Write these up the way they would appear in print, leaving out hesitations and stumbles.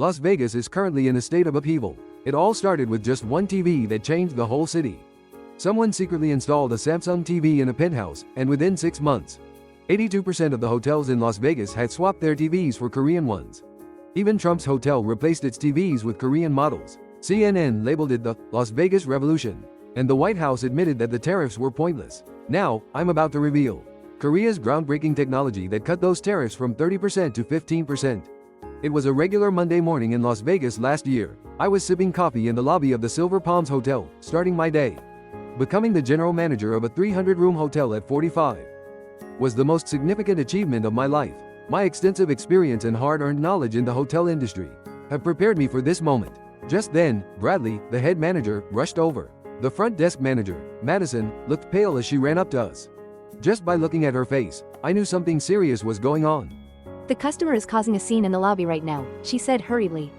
Las Vegas is currently in a state of upheaval. It all started with just one TV that changed the whole city. Someone secretly installed a Samsung TV in a penthouse, and within 6 months, 82% of the hotels in Las Vegas had swapped their TVs for Korean ones. Even Trump's hotel replaced its TVs with Korean models. CNN labeled it the Las Vegas Revolution, and the White House admitted that the tariffs were pointless. Now, I'm about to reveal Korea's groundbreaking technology that cut those tariffs from 30% to 15%. It was a regular Monday morning in Las Vegas last year. I was sipping coffee in the lobby of the Silver Palms Hotel, starting my day. Becoming the general manager of a 300-room hotel at 45 was the most significant achievement of my life. My extensive experience and hard-earned knowledge in the hotel industry have prepared me for this moment. Just then, Bradley, the head manager, rushed over. The front desk manager, Madison, looked pale as she ran up to us. Just by looking at her face, I knew something serious was going on. The customer is causing a scene in the lobby right now, she said hurriedly.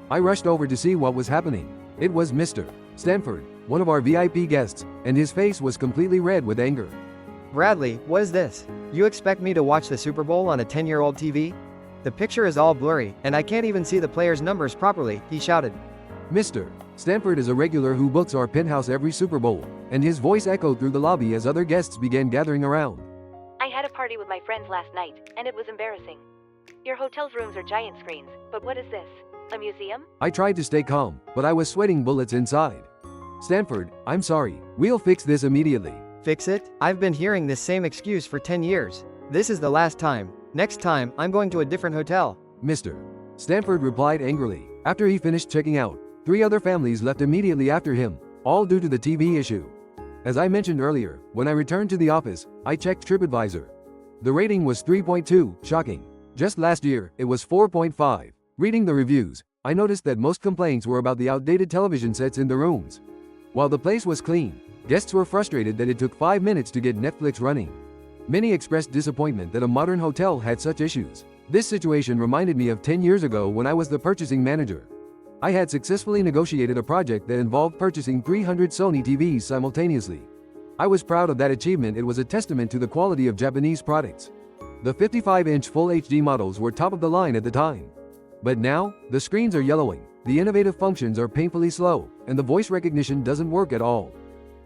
I rushed over to see what was happening. It was Mr. Stanford, one of our VIP guests, and his face was completely red with anger. Bradley, what is this? You expect me to watch the Super Bowl on a 10-year-old TV? The picture is all blurry, and I can't even see the players' numbers properly, he shouted. Mr. Stanford is a regular who books our penthouse every Super Bowl, and his voice echoed through the lobby as other guests began gathering around. I had a party with my friends last night, and it was embarrassing. Your hotel's rooms are giant screens, but what is this? A museum? I tried to stay calm, but I was sweating bullets inside. Stanford, I'm sorry. We'll fix this immediately. Fix it? I've been hearing this same excuse for 10 years. This is the last time. Next time, I'm going to a different hotel. Mr. Stanford replied angrily. After he finished checking out, 3 other families left immediately after him, all due to the TV issue. As I mentioned earlier, when I returned to the office, I checked TripAdvisor. The rating was 3.2, shocking. Just last year, it was 4.5. Reading the reviews, I noticed that most complaints were about the outdated television sets in the rooms. While the place was clean, guests were frustrated that it took 5 minutes to get Netflix running. Many expressed disappointment that a modern hotel had such issues. This situation reminded me of 10 years ago when I was the purchasing manager. I had successfully negotiated a project that involved purchasing 300 Sony TVs simultaneously. I was proud of that achievement. It was a testament to the quality of Japanese products. The 55-inch Full HD models were top of the line at the time. But now, the screens are yellowing, the innovative functions are painfully slow, and the voice recognition doesn't work at all.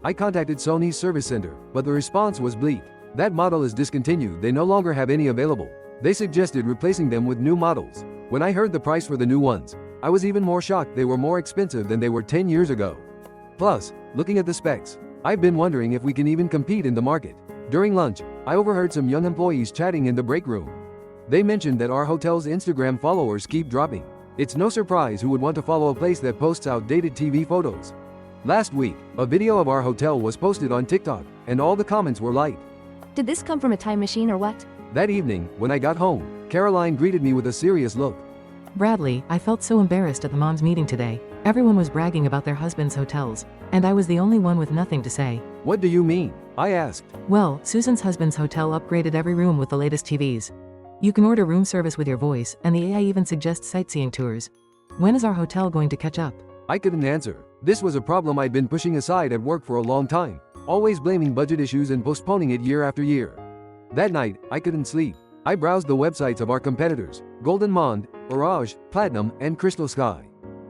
I contacted Sony's service center, but the response was bleak. That model is discontinued, they no longer have any available. They suggested replacing them with new models. When I heard the price for the new ones, I was even more shocked. They were more expensive than they were 10 years ago. Plus, looking at the specs, I've been wondering if we can even compete in the market. During lunch, I overheard some young employees chatting in the break room. They mentioned that our hotel's Instagram followers keep dropping. It's no surprise who would want to follow a place that posts outdated TV photos. Last week, a video of our hotel was posted on TikTok, and all the comments were liked. Did this come from a time machine or what? That evening, when I got home, Caroline greeted me with a serious look. Bradley, I felt so embarrassed at the mom's meeting today. Everyone was bragging about their husband's hotels, and I was the only one with nothing to say. What do you mean? I asked. Well, Susan's husband's hotel upgraded every room with the latest TVs. You can order room service with your voice, and the AI even suggests sightseeing tours. When is our hotel going to catch up? I couldn't answer. This was a problem I'd been pushing aside at work for a long time, always blaming budget issues and postponing it year after year. That night, I couldn't sleep. I browsed the websites of our competitors, Golden Monde, Orange, Platinum, and Crystal Sky.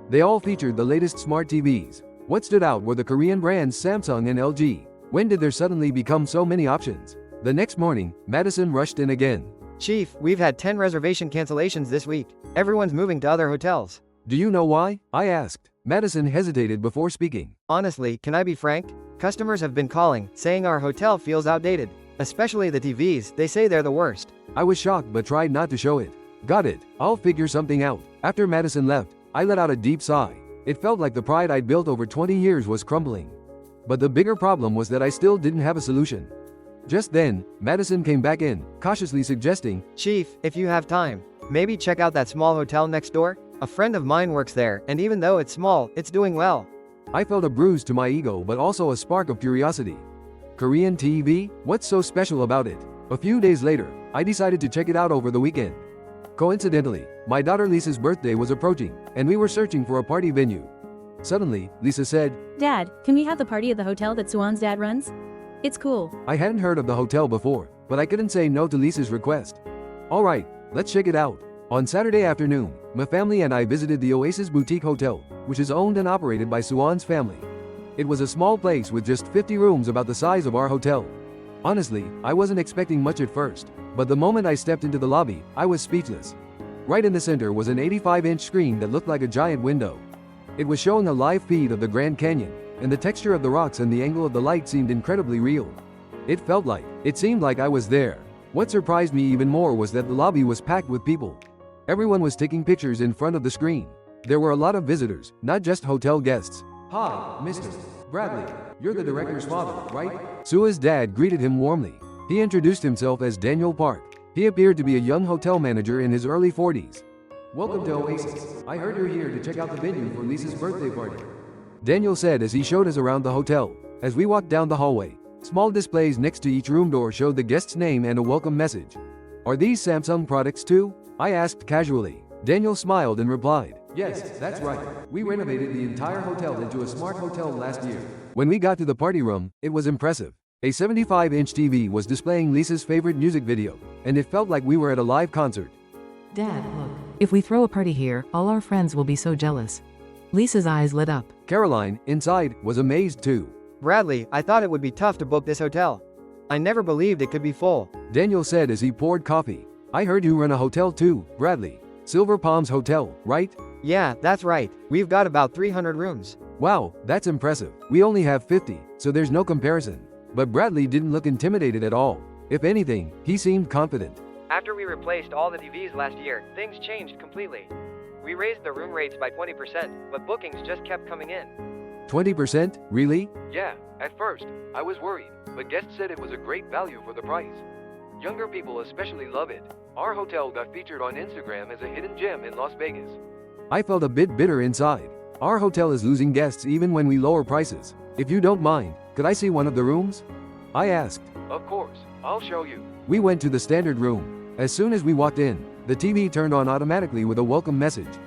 They all featured the latest smart TVs. What stood out were the Korean brands Samsung and LG. When did there suddenly become so many options? The next morning, Madison rushed in again. Chief, we've had 10 reservation cancellations this week. Everyone's moving to other hotels. Do you know why? I asked. Madison hesitated before speaking. Honestly, can I be frank? Customers have been calling, saying our hotel feels outdated. Especially the TVs, they say they're the worst. I was shocked but tried not to show it. Got it. I'll figure something out. After Madison left, I let out a deep sigh. It felt like the pride I'd built over 20 years was crumbling. But the bigger problem was that I still didn't have a solution. Just then, Madison came back in, cautiously suggesting, Chief, if you have time, maybe check out that small hotel next door? A friend of mine works there, and even though it's small, it's doing well. I felt a bruise to my ego but also a spark of curiosity. Korean TV? What's so special about it? A few days later, I decided to check it out over the weekend. Coincidentally, my daughter Lisa's birthday was approaching, and we were searching for a party venue. Suddenly, Lisa said, Dad, can we have the party at the hotel that Suan's dad runs? It's cool. I hadn't heard of the hotel before, but I couldn't say no to Lisa's request. Alright, let's check it out. On Saturday afternoon, my family and I visited the Oasis Boutique Hotel, which is owned and operated by Suan's family. It was a small place with just 50 rooms, about the size of our hotel. Honestly, I wasn't expecting much at first, but the moment I stepped into the lobby, I was speechless. Right in the center was an 85-inch screen that looked like a giant window. It was showing a live feed of the Grand Canyon, and the texture of the rocks and the angle of the light seemed incredibly real. It seemed like I was there. What surprised me even more was that the lobby was packed with people. Everyone was taking pictures in front of the screen. There were a lot of visitors, not just hotel guests. "Hi, Mr. Bradley. You're the director's father, right?" Sua's dad greeted him warmly. He introduced himself as Daniel Park. He appeared to be a young hotel manager in his early 40s. "Welcome to Oasis. I heard you're here to check out the venue for Lisa's birthday party," Daniel said as he showed us around the hotel. As we walked down the hallway, small displays next to each room door showed the guest's name and a welcome message. "Are these Samsung products too?" I asked casually. Daniel smiled and replied, "Yes, that's right. We renovated the entire hotel into a smart hotel last year." When we got to the party room, it was impressive. A 75-inch TV was displaying Lisa's favorite music video, and it felt like we were at a live concert. Dad, look. If we throw a party here, all our friends will be so jealous. Lisa's eyes lit up. Caroline, inside, was amazed too. Bradley, I thought it would be tough to book this hotel. I never believed it could be full. Daniel said as he poured coffee. "I heard you run a hotel too, Bradley. Silver Palms Hotel, right?" Yeah, that's right. We've got about 300 rooms. "Wow, that's impressive. We only have 50, so there's no comparison." But Bradley didn't look intimidated at all. If anything, he seemed confident. After we replaced all the TVs last year, things changed completely. We raised the room rates by 20%, but bookings just kept coming in. 20%? Really? Yeah, at first, I was worried, but guests said it was a great value for the price. Younger people especially love it. Our hotel got featured on Instagram as a hidden gem in Las Vegas. I felt a bit bitter inside. Our hotel is losing guests even when we lower prices. "If you don't mind, could I see one of the rooms?" I asked. Of course, I'll show you. We went to the standard room. As soon as we walked in, the TV turned on automatically with a welcome message.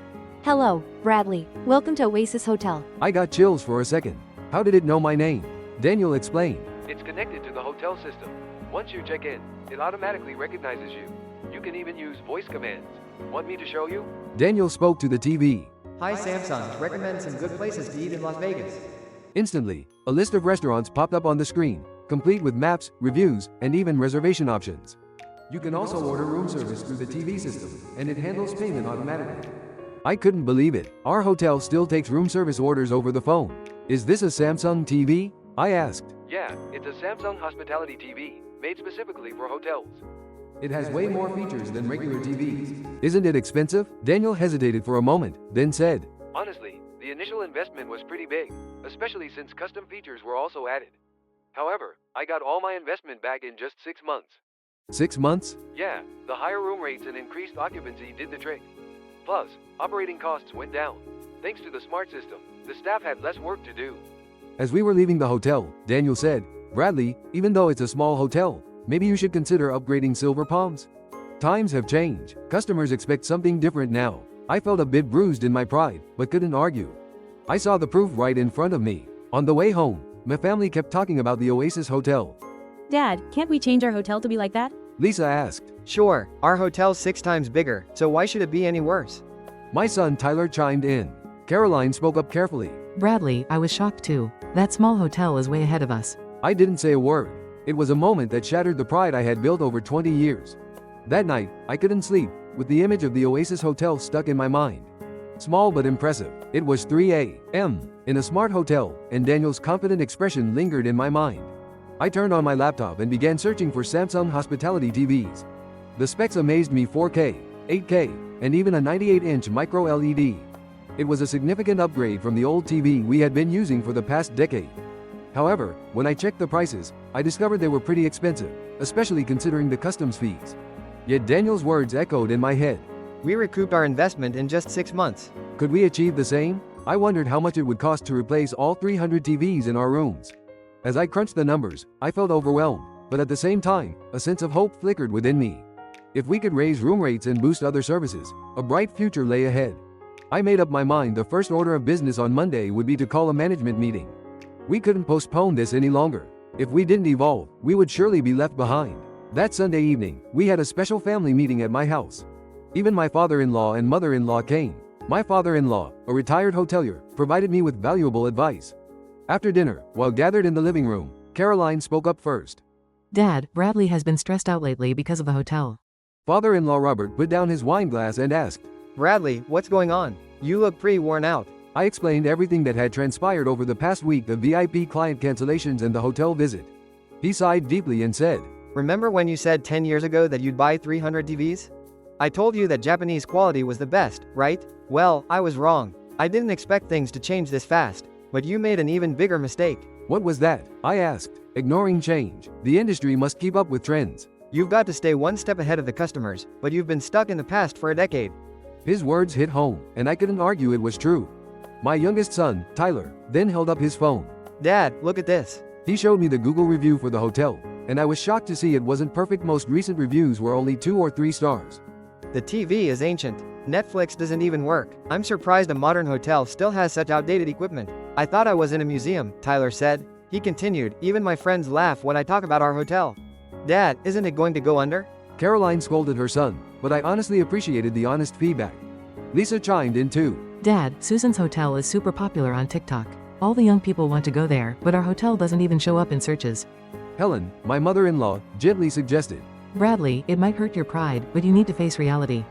Hello, Bradley. Welcome to Oasis Hotel. I got chills for a second. How did it know my name? Daniel explained. It's connected to the hotel system. Once you check in, it automatically recognizes you. You can even use voice commands. Want me to show you? Daniel spoke to the TV. Hi Samsung, recommend some good places to eat in Las Vegas. Instantly, a list of restaurants popped up on the screen, complete with maps, reviews, and even reservation options. You can also order room service through the TV system, and it handles payment automatically. I couldn't believe it. Our hotel still takes room service orders over the phone. "Is this a Samsung TV?" I asked. Yeah, it's a Samsung Hospitality TV, made specifically for hotels. "It has way more features than regular TVs. Isn't it expensive?" Daniel hesitated for a moment, then said, Honestly, the initial investment was pretty big, especially since custom features were also added. However, I got all my investment back in just 6 months. 6 months? Yeah, the higher room rates and increased occupancy did the trick. Plus, operating costs went down. Thanks to the smart system, the staff had less work to do. As we were leaving the hotel, Daniel said, "Bradley, even though it's a small hotel, maybe you should consider upgrading Silver Palms. Times have changed. Customers expect something different now." I felt a bit bruised in my pride, but couldn't argue. I saw the proof right in front of me. On the way home, my family kept talking about the Oasis Hotel. Dad, can't we change our hotel to be like that? Lisa asked. Sure, our hotel's 6 times bigger, so why should it be any worse? My son Tyler chimed in. Caroline spoke up carefully. Bradley, I was shocked too. That small hotel is way ahead of us. I didn't say a word. It was a moment that shattered the pride I had built over 20 years. That night, I couldn't sleep, with the image of the Oasis Hotel stuck in my mind. Small but impressive, it was 3 a.m. in a smart hotel, and Daniel's confident expression lingered in my mind. I turned on my laptop and began searching for Samsung Hospitality TVs. The specs amazed me: 4K, 8K, and even a 98-inch micro LED. It was a significant upgrade from the old TV we had been using for the past decade. However, when I checked the prices, I discovered they were pretty expensive, especially considering the customs fees. Yet Daniel's words echoed in my head. We recouped our investment in just 6 months. Could we achieve the same? I wondered how much it would cost to replace all 300 TVs in our rooms. As I crunched the numbers, I felt overwhelmed, but at the same time, a sense of hope flickered within me. If we could raise room rates and boost other services, a bright future lay ahead. I made up my mind the first order of business on Monday would be to call a management meeting. We couldn't postpone this any longer. If we didn't evolve, we would surely be left behind. That Sunday evening, we had a special family meeting at my house. Even my father-in-law and mother-in-law came. My father-in-law, a retired hotelier, provided me with valuable advice. After dinner, while gathered in the living room, Caroline spoke up first. Dad, Bradley has been stressed out lately because of the hotel. Father-in-law Robert put down his wine glass and asked. Bradley, what's going on? You look pretty worn out. I explained everything that had transpired over the past week, the VIP client cancellations and the hotel visit. He sighed deeply and said, Remember when you said 10 years ago that you'd buy 300 TVs? I told you that Japanese quality was the best, right? Well, I was wrong. I didn't expect things to change this fast, but you made an even bigger mistake. What was that? I asked, ignoring change. The industry must keep up with trends. You've got to stay one step ahead of the customers, but you've been stuck in the past for a decade. His words hit home, and I couldn't argue it was true. My youngest son, Tyler, then held up his phone. Dad, look at this. He showed me the Google review for the hotel, and I was shocked to see it wasn't perfect. Most recent reviews were only 2 or 3 stars. The TV is ancient. Netflix doesn't even work. I'm surprised a modern hotel still has such outdated equipment. I thought I was in a museum, Tyler said. He continued, even my friends laugh when I talk about our hotel. Dad, isn't it going to go under? Caroline scolded her son, but I honestly appreciated the honest feedback. Lisa chimed in too. Dad, Susan's hotel is super popular on TikTok. All the young people want to go there, but our hotel doesn't even show up in searches. Helen, my mother-in-law, gently suggested. Bradley, it might hurt your pride, but you need to face reality.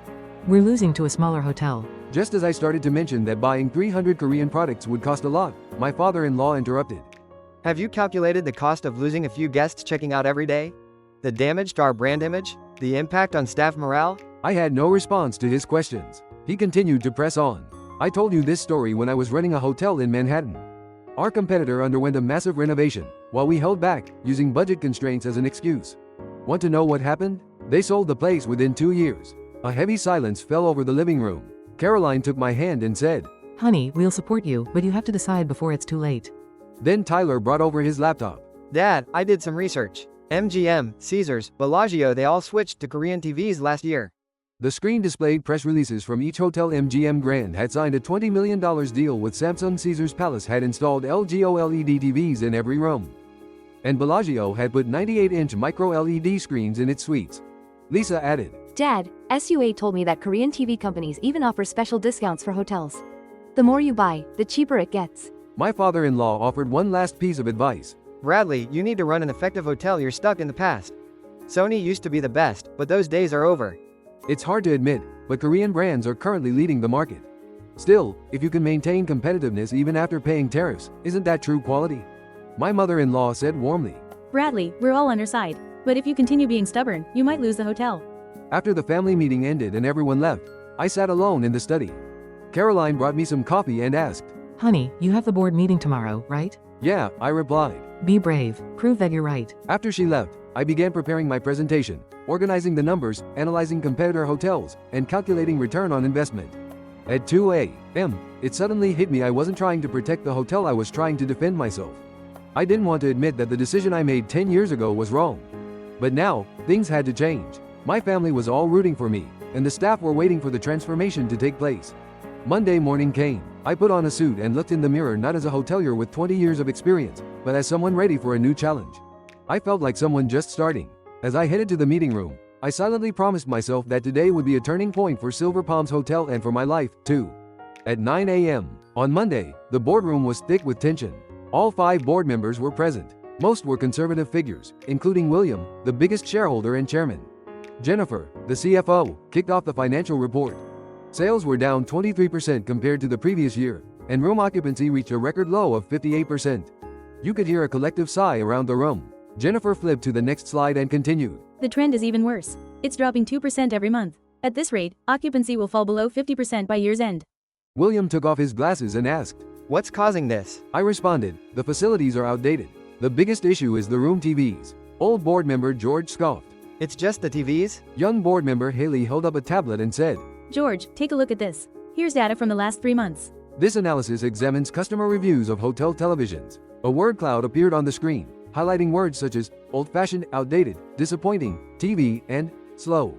We're losing to a smaller hotel. Just as I started to mention that buying 300 Korean products would cost a lot, my father-in-law interrupted. Have you calculated the cost of losing a few guests checking out every day? The damage to our brand image? The impact on staff morale? I had no response to his questions. He continued to press on. I told you this story when I was running a hotel in Manhattan. Our competitor underwent a massive renovation, while we held back, using budget constraints as an excuse. Want to know what happened? They sold the place within 2 years. A heavy silence fell over the living room. Caroline took my hand and said, Honey, we'll support you, but you have to decide before it's too late. Then Tyler brought over his laptop. Dad, I did some research. MGM, Caesars, Bellagio, they all switched to Korean TVs last year. The screen displayed press releases from each hotel. MGM Grand had signed a $20 million deal with Samsung. Caesars Palace had installed LG OLED TVs in every room. And Bellagio had put 98-inch micro-LED screens in its suites. Lisa added, Dad, SUA told me that Korean TV companies even offer special discounts for hotels. The more you buy, the cheaper it gets. My father-in-law offered one last piece of advice. Bradley, you need to run an effective hotel. You're stuck in the past. Sony used to be the best, but those days are over. It's hard to admit, but Korean brands are currently leading the market. Still, if you can maintain competitiveness even after paying tariffs, isn't that true quality? My mother-in-law said warmly. Bradley, we're all on your side. But if you continue being stubborn, you might lose the hotel. After the family meeting ended and everyone left, I sat alone in the study. Caroline brought me some coffee and asked, Honey, you have the board meeting tomorrow, right? Yeah, I replied. Be brave. Prove that you're right. After she left, I began preparing my presentation, organizing the numbers, analyzing competitor hotels, and calculating return on investment. At 2 a.m., it suddenly hit me I wasn't trying to protect the hotel, I was trying to defend myself. I didn't want to admit that the decision I made 10 years ago was wrong. But now, things had to change. My family was all rooting for me, and the staff were waiting for the transformation to take place. Monday morning came. I put on a suit and looked in the mirror not as a hotelier with 20 years of experience, but as someone ready for a new challenge. I felt like someone just starting. As I headed to the meeting room, I silently promised myself that today would be a turning point for Silver Palms Hotel and for my life, too. At 9 a.m. on Monday, the boardroom was thick with tension. All 5 board members were present. Most were conservative figures, including William, the biggest shareholder and chairman. Jennifer, the CFO, kicked off the financial report. Sales were down 23% compared to the previous year, and room occupancy reached a record low of 58%. You could hear a collective sigh around the room. Jennifer flipped to the next slide and continued. The trend is even worse. It's dropping 2% every month. At this rate, occupancy will fall below 50% by year's end. William took off his glasses and asked. What's causing this? I responded, the facilities are outdated. The biggest issue is the room TVs. Old board member George scoffed. It's just the TVs? Young board member Haley held up a tablet and said, George, take a look at this. Here's data from the last 3 months. This analysis examines customer reviews of hotel televisions. A word cloud appeared on the screen, highlighting words such as old-fashioned, outdated, disappointing, TV, and slow.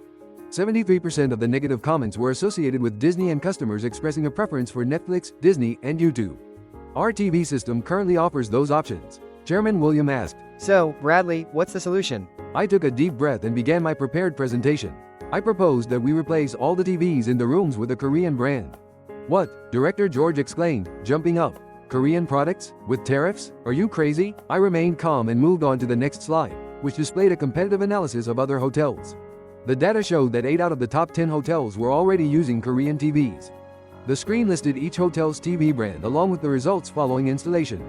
73% of the negative comments were associated with Disney and customers expressing a preference for Netflix, Disney, and YouTube. Our TV system currently offers those options. Chairman William asked. So, Bradley, what's the solution? I took a deep breath and began my prepared presentation. I proposed that we replace all the TVs in the rooms with a Korean brand. What? Director George exclaimed, jumping up. Korean products? With tariffs? Are you crazy? I remained calm and moved on to the next slide, which displayed a competitive analysis of other hotels. The data showed that 8 out of the top 10 hotels were already using Korean TVs. The screen listed each hotel's TV brand along with the results following installation.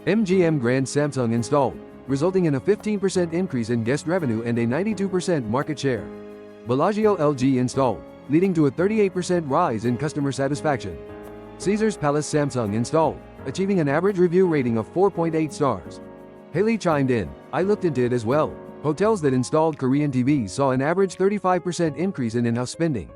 MGM Grand Samsung installed, resulting in a 15% increase in guest revenue and a 92% market share. Bellagio LG installed, leading to a 38% rise in customer satisfaction. Caesars Palace Samsung installed, achieving an average review rating of 4.8 stars. Haley chimed in, I looked into it as well. Hotels that installed Korean TVs saw an average 35% increase in in-house spending.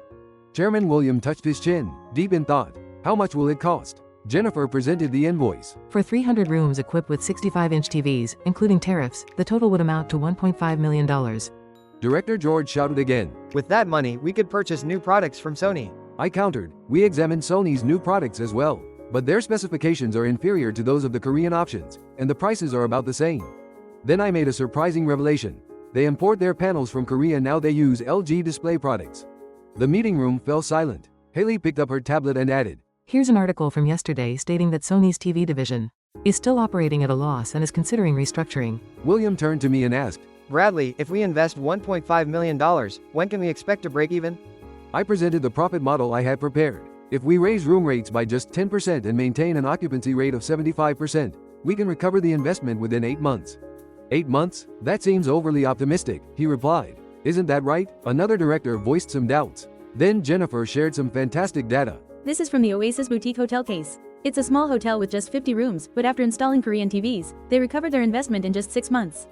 Chairman William touched his chin, deep in thought. How much will it cost? Jennifer presented the invoice. For 300 rooms equipped with 65-inch TVs, including tariffs, the total would amount to $1.5 million. Director George shouted again. With that money, we could purchase new products from Sony. I countered. We examined Sony's new products as well, but their specifications are inferior to those of the Korean options, and the prices are about the same. Then I made a surprising revelation. They import their panels from Korea, now they use LG display products. The meeting room fell silent. Haley picked up her tablet and added, Here's an article from yesterday stating that Sony's TV division is still operating at a loss and is considering restructuring. William turned to me and asked, Bradley, if we invest $1.5 million, when can we expect to break even? I presented the profit model I had prepared. If we raise room rates by just 10% and maintain an occupancy rate of 75%, we can recover the investment within 8 months. 8 months? That seems overly optimistic, he replied. Isn't that right? Another director voiced some doubts. Then Jennifer shared some fantastic data. This is from the Oasis Boutique Hotel case. It's a small hotel with just 50 rooms, but after installing Korean TVs, they recovered their investment in just 6 months.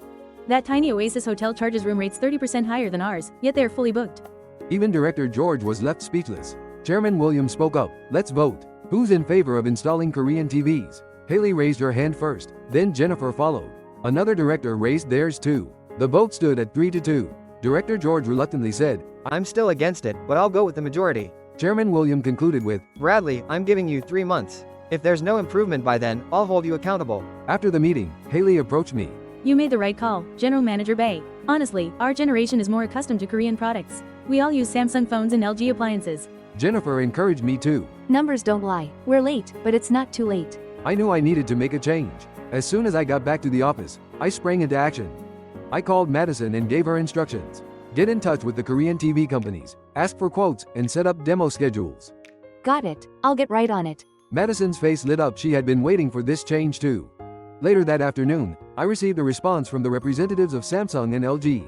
That tiny Oasis hotel charges room rates 30% higher than ours, yet they are fully booked. Even Director George was left speechless. Chairman William spoke up. Let's vote. Who's in favor of installing Korean TVs? Haley raised her hand first, then Jennifer followed. Another director raised theirs too. The vote stood at 3-2. Director George reluctantly said, I'm still against it, but I'll go with the majority. Chairman William concluded with, Bradley, I'm giving you 3 months. If there's no improvement by then, I'll hold you accountable. After the meeting, Haley approached me. You made the right call, General Manager Bae. Honestly, our generation is more accustomed to Korean products. We all use Samsung phones and LG appliances. Jennifer encouraged me too. Numbers don't lie. We're late, but it's not too late. I knew I needed to make a change. As soon as I got back to the office, I sprang into action. I called Madison and gave her instructions. Get in touch with the Korean TV companies, ask for quotes, and set up demo schedules. Got it. I'll get right on it. Madison's face lit up. She had been waiting for this change too. Later that afternoon, I received a response from the representatives of Samsung and LG.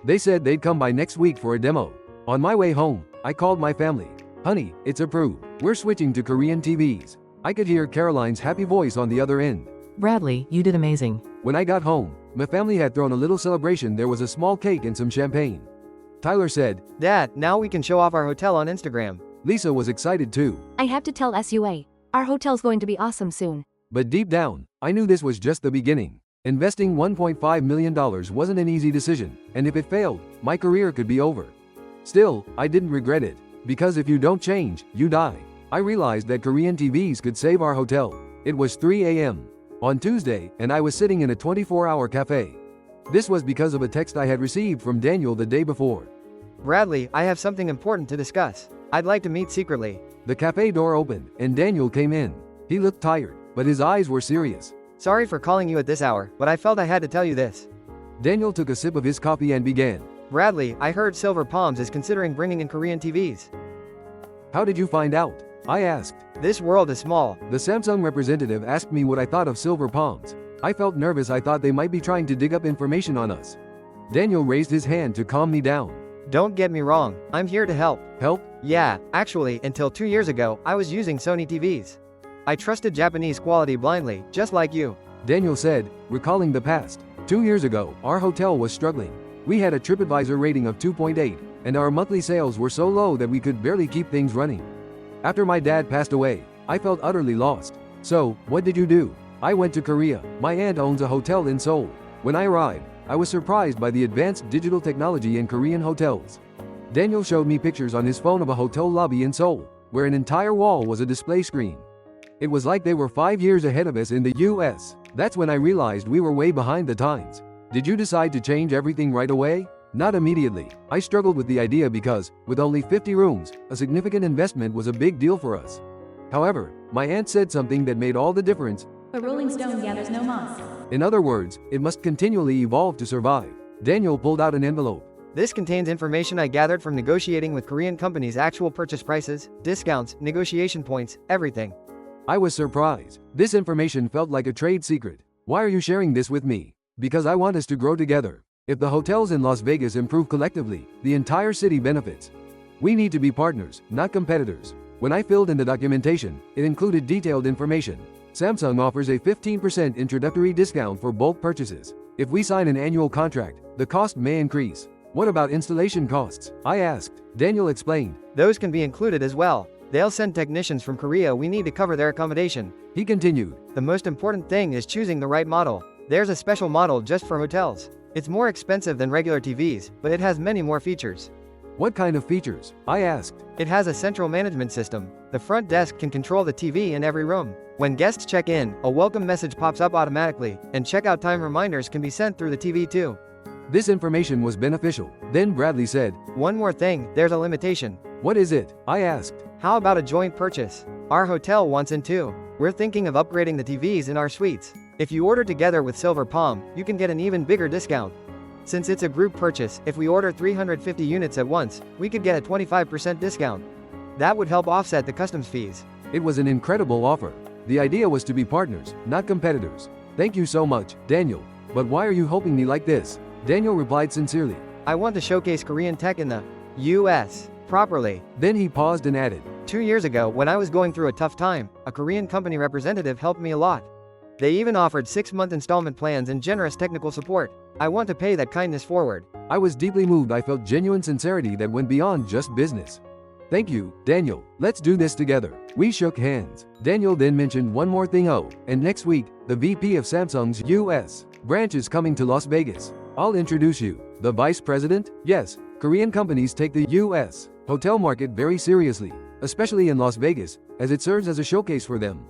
They said they'd come by next week for a demo. On my way home, I called my family. Honey, it's approved. We're switching to Korean TVs. I could hear Caroline's happy voice on the other end. Bradley, you did amazing. When I got home, my family had thrown a little celebration. There was a small cake and some champagne. Tyler said, Dad, now we can show off our hotel on Instagram. Lisa was excited too. I have to tell SUA. Our hotel's going to be awesome soon. But deep down, I knew this was just the beginning. Investing $1.5 million wasn't an easy decision, and if it failed, my career could be over. Still, I didn't regret it, because if you don't change, you die. I realized that Korean TVs could save our hotel. It was 3 a.m. on Tuesday, and I was sitting in a 24-hour cafe. This was because of a text I had received from Daniel the day before. Bradley, I have something important to discuss. I'd like to meet secretly. The cafe door opened, and Daniel came in. He looked tired, but his eyes were serious. Sorry for calling you at this hour, but I felt I had to tell you this. Daniel took a sip of his coffee and began. Bradley, I heard Silver Palms is considering bringing in Korean TVs. How did you find out? I asked. This world is small. The Samsung representative asked me what I thought of Silver Palms. I felt nervous. I thought they might be trying to dig up information on us. Daniel raised his hand to calm me down. Don't get me wrong, I'm here to help. Help? Yeah, actually, until 2 years ago, I was using Sony TVs. I trusted Japanese quality blindly, just like you. Daniel said, recalling the past. 2 years ago, our hotel was struggling. We had a TripAdvisor rating of 2.8, and our monthly sales were so low that we could barely keep things running. After my dad passed away, I felt utterly lost. So, what did you do? I went to Korea. My aunt owns a hotel in Seoul. When I arrived, I was surprised by the advanced digital technology in Korean hotels. Daniel showed me pictures on his phone of a hotel lobby in Seoul, where an entire wall was a display screen. It was like they were 5 years ahead of us in the US. That's when I realized we were way behind the times. Did you decide to change everything right away? Not immediately. I struggled with the idea because, with only 50 rooms, a significant investment was a big deal for us. However, my aunt said something that made all the difference. A rolling stone gathers no moss. In other words, it must continually evolve to survive. Daniel pulled out an envelope. This contains information I gathered from negotiating with Korean companies' actual purchase prices, discounts, negotiation points, everything. I was surprised. This information felt like a trade secret. Why are you sharing this with me? Because I want us to grow together. If the hotels in Las Vegas improve collectively, the entire city benefits. We need to be partners, not competitors. When I filled in the documentation, it included detailed information. Samsung offers a 15% introductory discount for bulk purchases. If we sign an annual contract, the cost may increase. What about installation costs? I asked. Daniel explained. Those can be included as well. They'll send technicians from Korea. We need to cover their accommodation. He continued. The most important thing is choosing the right model. There's a special model just for hotels. It's more expensive than regular TVs, but it has many more features. What kind of features? I asked. It has a central management system. The front desk can control the TV in every room. When guests check in, a welcome message pops up automatically, and checkout time reminders can be sent through the TV too. This information was beneficial. Then Bradley said, One more thing, there's a limitation. What is it? I asked. How about a joint purchase? Our hotel wants in too. We're thinking of upgrading the TVs in our suites. If you order together with Silver Palm, you can get an even bigger discount. Since it's a group purchase, if we order 350 units at once, we could get a 25% discount. That would help offset the customs fees. It was an incredible offer. The idea was to be partners, not competitors. Thank you so much, Daniel. But why are you helping me like this? Daniel replied sincerely. I want to showcase Korean tech in the US properly. Then he paused and added, 2 years ago, when I was going through a tough time, a Korean company representative helped me a lot. They even offered 6-month installment plans and generous technical support. I want to pay that kindness forward. I was deeply moved. I felt genuine sincerity that went beyond just business. Thank you, Daniel. Let's do this together. We shook hands. Daniel then mentioned one more thing. Oh, and next week, the VP of Samsung's US branch is coming to Las Vegas. I'll introduce you. The vice president? Yes, Korean companies take the US hotel market very seriously, especially in Las Vegas, as it serves as a showcase for them.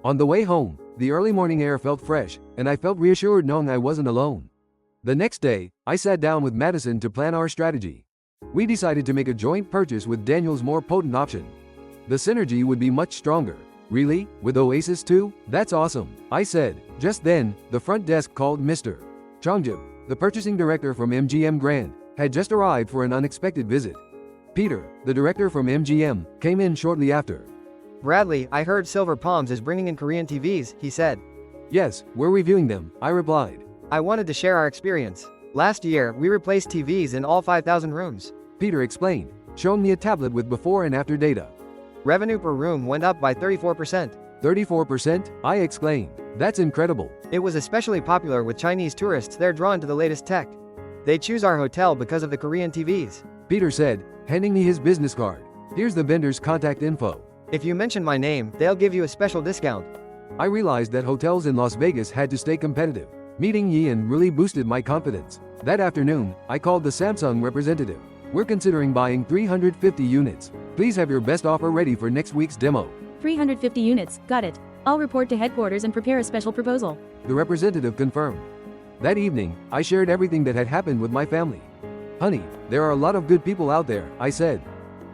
On the way home, the early morning air felt fresh, and I felt reassured knowing I wasn't alone. The next day, I sat down with Madison to plan our strategy. We decided to make a joint purchase with Daniel's more potent option. The synergy would be much stronger. Really? With Oasis too? That's awesome, I said. Just then, the front desk called Mr. Chongjip, the purchasing director from MGM Grand, had just arrived for an unexpected visit. Peter, the director from MGM, came in shortly after. Bradley, I heard Silver Palms is bringing in Korean TVs, he said. Yes, we're reviewing them, I replied. I wanted to share our experience. Last year, we replaced TVs in all 5,000 rooms. Peter explained, showing me a tablet with before and after data. Revenue per room went up by 34%. 34%? I exclaimed. That's incredible. It was especially popular with Chinese tourists. They're drawn to the latest tech. They choose our hotel because of the Korean TVs. Peter said, handing me his business card. Here's the vendor's contact info. If you mention my name, they'll give you a special discount. I realized that hotels in Las Vegas had to stay competitive. Meeting Ian really boosted my confidence. That afternoon, I called the Samsung representative. We're considering buying 350 units. Please have your best offer ready for next week's demo. 350 units, got it. I'll report to headquarters and prepare a special proposal. The representative confirmed. That evening, I shared everything that had happened with my family. Honey, there are a lot of good people out there, I said.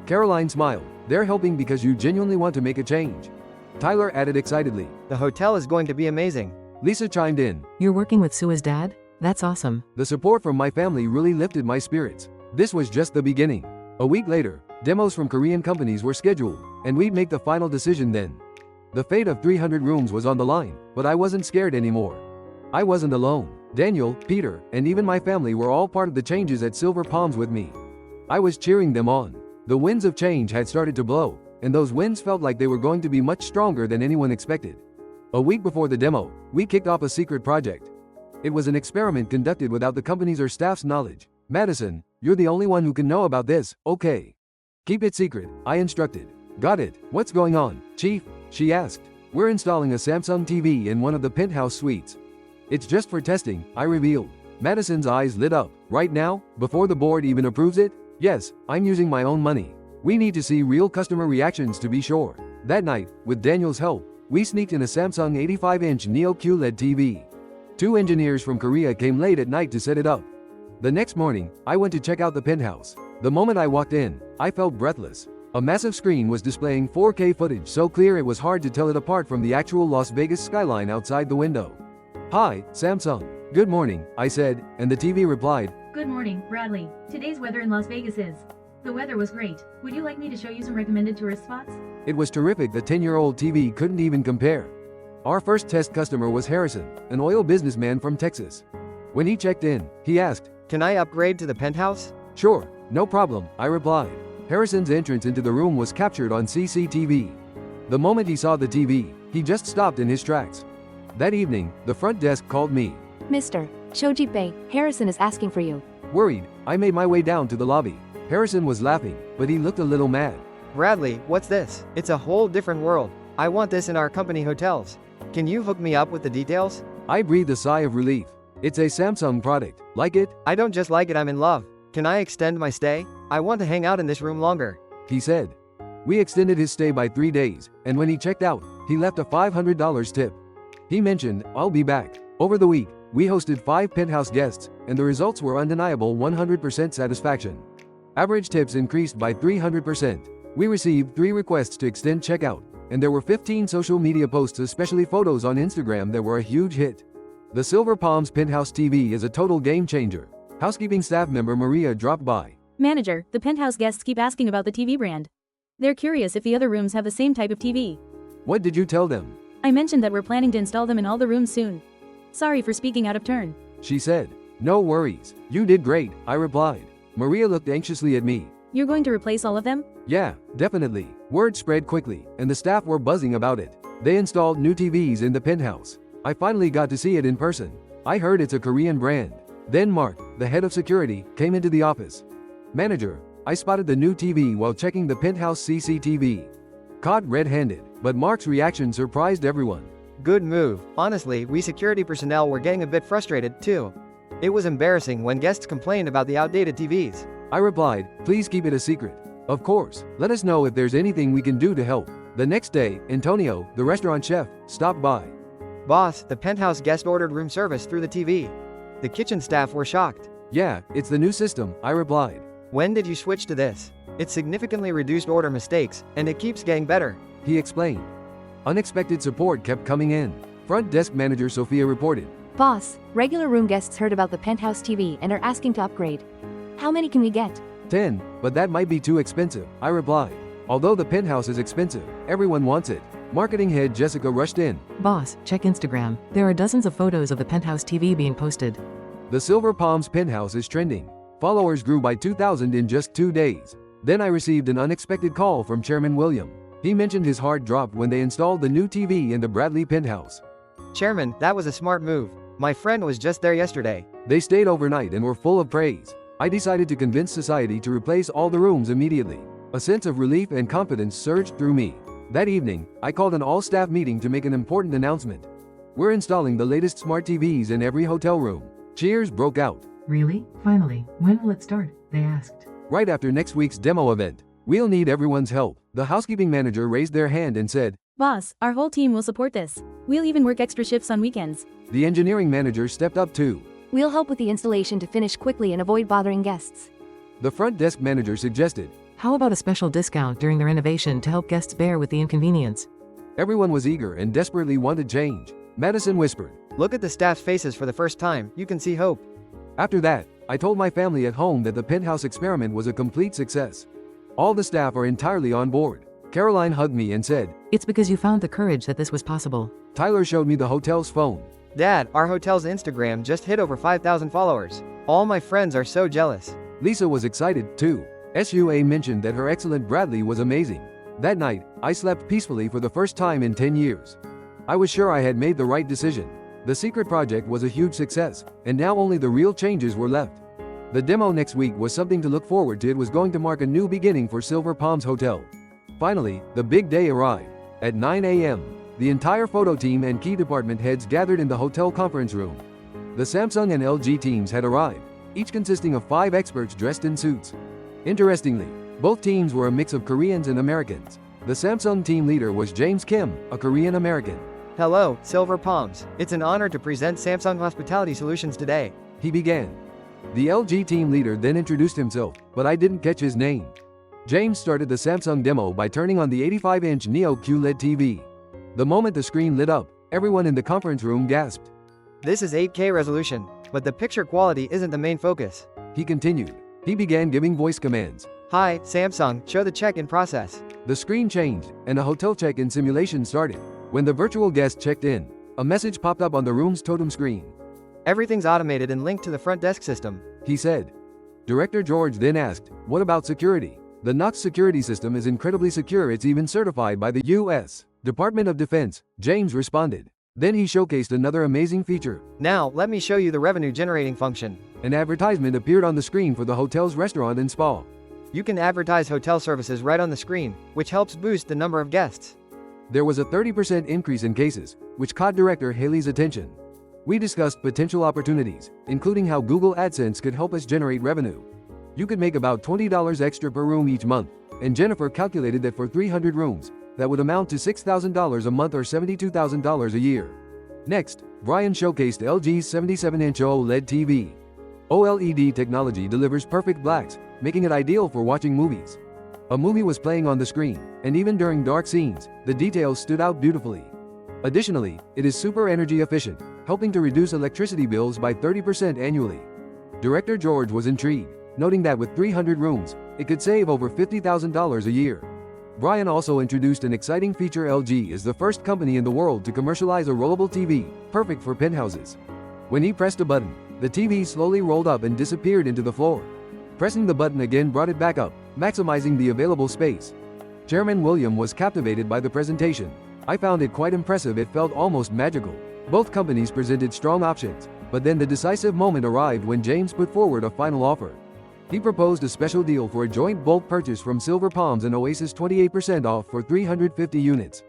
Caroline smiled. They're helping because you genuinely want to make a change. Tyler added excitedly. The hotel is going to be amazing. Lisa chimed in. You're working with Sua's dad? That's awesome. The support from my family really lifted my spirits. This was just the beginning. A week later, demos from Korean companies were scheduled, and we'd make the final decision then. The fate of 300 rooms was on the line, but I wasn't scared anymore. I wasn't alone. Daniel, Peter, and even my family were all part of the changes at Silver Palms with me. I was cheering them on. The winds of change had started to blow, and those winds felt like they were going to be much stronger than anyone expected. A week before the demo, we kicked off a secret project. It was an experiment conducted without the company's or staff's knowledge. Madison, you're the only one who can know about this, okay? Keep it secret, I instructed. Got it. What's going on, Chief? She asked. We're installing a Samsung TV in one of the penthouse suites. It's just for testing, I revealed. Madison's eyes lit up. Right now, before the board even approves it? Yes, I'm using my own money. We need to see real customer reactions to be sure. That night, with Daniel's help, we sneaked in a Samsung 85-inch Neo QLED TV. 2 engineers from Korea came late at night to set it up. The next morning, I went to check out the penthouse. The moment I walked in, I felt breathless. A massive screen was displaying 4K footage so clear it was hard to tell it apart from the actual Las Vegas skyline outside the window. "Hi, Samsung. Good morning," I said, and the TV replied, Good morning, Bradley. Today's weather in Las Vegas is. The weather was great. Would you like me to show you some recommended tourist spots? It was terrific. The 10-year-old TV couldn't even compare. Our first test customer was Harrison, an oil businessman from Texas. When he checked in, he asked, Can I upgrade to the penthouse? "Sure, no problem," I replied. Harrison's entrance into the room was captured on CCTV. The moment he saw the TV, he just stopped in his tracks. That evening, the front desk called me. Mr. Shojipe, Harrison is asking for you. Worried, I made my way down to the lobby. Harrison was laughing, but he looked a little mad. Bradley, what's this? It's a whole different world. I want this in our company hotels. Can you hook me up with the details? I breathed a sigh of relief. It's a Samsung product. Like it? I don't just like it, I'm in love. Can I extend my stay? I want to hang out in this room longer. He said. We extended his stay by 3 days, and when he checked out, he left a $500 tip. He mentioned, "I'll be back." Over the week, we hosted 5 penthouse guests, and the results were undeniable: 100% satisfaction. Average tips increased by 300%. We received 3 requests to extend checkout, and there were 15 social media posts, especially photos on Instagram, that were a huge hit. The Silver Palms Penthouse TV is a total game changer. Housekeeping staff member Maria dropped by. Manager, the penthouse guests keep asking about the TV brand. They're curious if the other rooms have the same type of TV. What did you tell them? I mentioned that we're planning to install them in all the rooms soon. Sorry for speaking out of turn. She said. No worries. You did great, I replied. Maria looked anxiously at me. You're going to replace all of them? Yeah, definitely. Word spread quickly, and the staff were buzzing about it. They installed new TVs in the penthouse. I finally got to see it in person. I heard it's a Korean brand. Then Mark, the head of security, came into the office. Manager, I spotted the new TV while checking the penthouse CCTV. Caught red-handed, but Mark's reaction surprised everyone. Good move. Honestly, we security personnel were getting a bit frustrated, too. It was embarrassing when guests complained about the outdated TVs. I replied, please keep it a secret. Of course, let us know if there's anything we can do to help. The next day, Antonio, the restaurant chef, stopped by. Boss, the penthouse guest ordered room service through the TV. The kitchen staff were shocked. Yeah, it's the new system, I replied. When did you switch to this? It significantly reduced order mistakes, and it keeps getting better. He explained. Unexpected support kept coming in. Front desk manager Sophia reported. Boss, regular room guests heard about the penthouse TV and are asking to upgrade. How many can we get? 10, but that might be too expensive, I replied. Although the penthouse is expensive, everyone wants it. Marketing head Jessica rushed in. Boss, check Instagram. There are dozens of photos of the penthouse TV being posted. The Silver Palms penthouse is trending. Followers grew by 2,000 in just 2 days. Then I received an unexpected call from Chairman William. He mentioned his heart dropped when they installed the new TV in the Bradley penthouse. Chairman, that was a smart move. My friend was just there yesterday. They stayed overnight and were full of praise. I decided to convince society to replace all the rooms immediately. A sense of relief and confidence surged through me. That evening, I called an all-staff meeting to make an important announcement. We're installing the latest smart TVs in every hotel room. Cheers broke out. Really? Finally. When will it start? They asked. Right after next week's demo event. We'll need everyone's help. The housekeeping manager raised their hand and said, Boss, our whole team will support this. We'll even work extra shifts on weekends. The engineering manager stepped up too. We'll help with the installation to finish quickly and avoid bothering guests. The front desk manager suggested. How about a special discount during the renovation to help guests bear with the inconvenience? Everyone was eager and desperately wanted change. Madison whispered. Look at the staff's faces for the first time. You can see hope. After that, I told my family at home that the penthouse experiment was a complete success. All the staff are entirely on board. Caroline hugged me and said, It's because you found the courage that this was possible. Tyler showed me the hotel's phone. Dad, our hotel's Instagram just hit over 5,000 followers. All my friends are so jealous. Lisa was excited, too. SUA mentioned that her excellent Bradley was amazing. That night, I slept peacefully for the first time in 10 years. I was sure I had made the right decision. The secret project was a huge success, and now only the real changes were left. The demo next week was something to look forward to. It was going to mark a new beginning for Silver Palms Hotel. Finally, the big day arrived. At 9 a.m., the entire photo team and key department heads gathered in the hotel conference room. The Samsung and LG teams had arrived, each consisting of 5 experts dressed in suits. Interestingly, both teams were a mix of Koreans and Americans. The Samsung team leader was James Kim, a Korean American. Hello, Silver Palms. It's an honor to present Samsung Hospitality Solutions today. He began. The LG team leader then introduced himself, but I didn't catch his name. James started the Samsung demo by turning on the 85-inch Neo QLED TV. The moment the screen lit up, everyone in the conference room gasped. This is 8K resolution, but the picture quality isn't the main focus. He continued. He began giving voice commands. Hi, Samsung, show the check-in process. The screen changed, and a hotel check-in simulation started. When the virtual guest checked in, a message popped up on the room's totem screen. Everything's automated and linked to the front desk system, He said. Director George then asked, what about security? The Knox security system is incredibly secure, it's even certified by the U.S. Department of Defense, James responded. Then he showcased another amazing feature. Now, let me show you the revenue generating function. An advertisement appeared on the screen for the hotel's restaurant and spa. You can advertise hotel services right on the screen, which helps boost the number of guests. There was a 30% increase in cases, which caught Director Haley's attention. We discussed potential opportunities, including how Google AdSense could help us generate revenue. You could make about $20 extra per room each month, and Jennifer calculated that for 300 rooms, that would amount to $6,000 a month or $72,000 a year. Next, Brian showcased LG's 77-inch OLED TV. OLED technology delivers perfect blacks, making it ideal for watching movies. A movie was playing on the screen, and even during dark scenes, the details stood out beautifully. Additionally, it is super energy efficient, helping to reduce electricity bills by 30% annually. Director George was intrigued, noting that with 300 rooms, it could save over $50,000 a year. Brian also introduced an exciting feature. LG is the first company in the world to commercialize a rollable TV, perfect for penthouses. When he pressed a button, the TV slowly rolled up and disappeared into the floor. Pressing the button again brought it back up, maximizing the available space. Chairman William was captivated by the presentation. I found it quite impressive, it felt almost magical. Both companies presented strong options, but then the decisive moment arrived when James put forward a final offer. He proposed a special deal for a joint bulk purchase from Silver Palms and Oasis, 28% off for 350 units.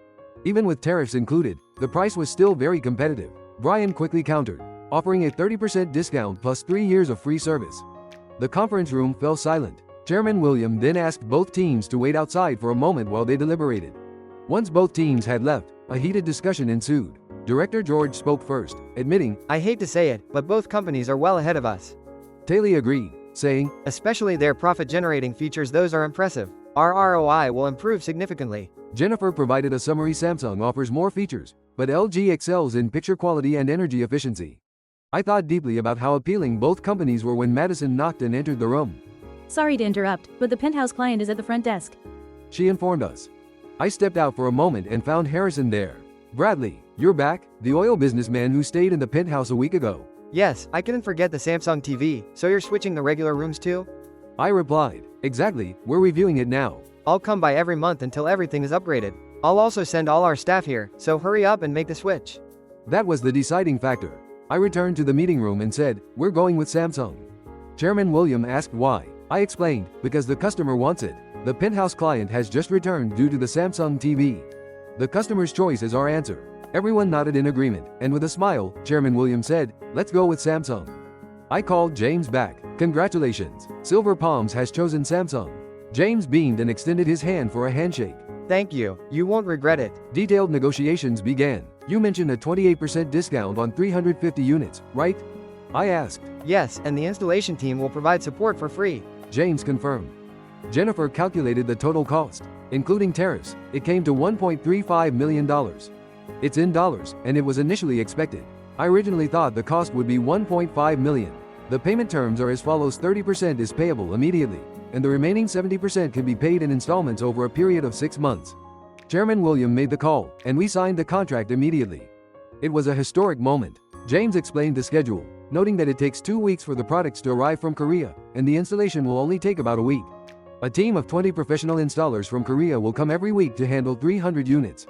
Even with tariffs included, the price was still very competitive. Brian quickly countered, offering a 30% discount plus 3 years of free service. The conference room fell silent. Chairman William then asked both teams to wait outside for a moment while they deliberated. Once both teams had left, a heated discussion ensued. Director George spoke first, admitting, I hate to say it, but both companies are well ahead of us. Taylor agreed, saying, Especially their profit-generating features, those are impressive. Our ROI will improve significantly. Jennifer provided a summary. Samsung offers more features, but LG excels in picture quality and energy efficiency. I thought deeply about how appealing both companies were when Madison knocked and entered the room. Sorry to interrupt, but the penthouse client is at the front desk. She informed us. I stepped out for a moment and found Harrison there. Bradley, you're back, the oil businessman who stayed in the penthouse a week ago. Yes, I couldn't forget the Samsung TV, so you're switching the regular rooms too? I replied, exactly, we're reviewing it now. I'll come by every month until everything is upgraded. I'll also send all our staff here, so hurry up and make the switch. That was the deciding factor. I returned to the meeting room and said, we're going with Samsung. Chairman William asked why. I explained, because the customer wants it. The penthouse client has just returned due to the Samsung TV. The customer's choice is our answer. Everyone nodded in agreement, and with a smile, Chairman William said, let's go with Samsung. I called James back. Congratulations, Silver Palms has chosen Samsung. James beamed and extended his hand for a handshake. Thank you, you won't regret it. Detailed negotiations began. You mentioned a 28% discount on 350 units, right? I asked. Yes, and the installation team will provide support for free. James confirmed. Jennifer calculated the total cost, including tariffs. It came to $1.35 million. It's in dollars, and it was initially expected. I originally thought the cost would be $1.5 million. The payment terms are as follows: 30% is payable immediately, and the remaining 70% can be paid in installments over a period of 6 months. Chairman William made the call, and we signed the contract immediately. It was a historic moment. James explained the schedule, noting that it takes 2 weeks for the products to arrive from Korea, and the installation will only take about a week. A team of 20 professional installers from Korea will come every week to handle 300 units.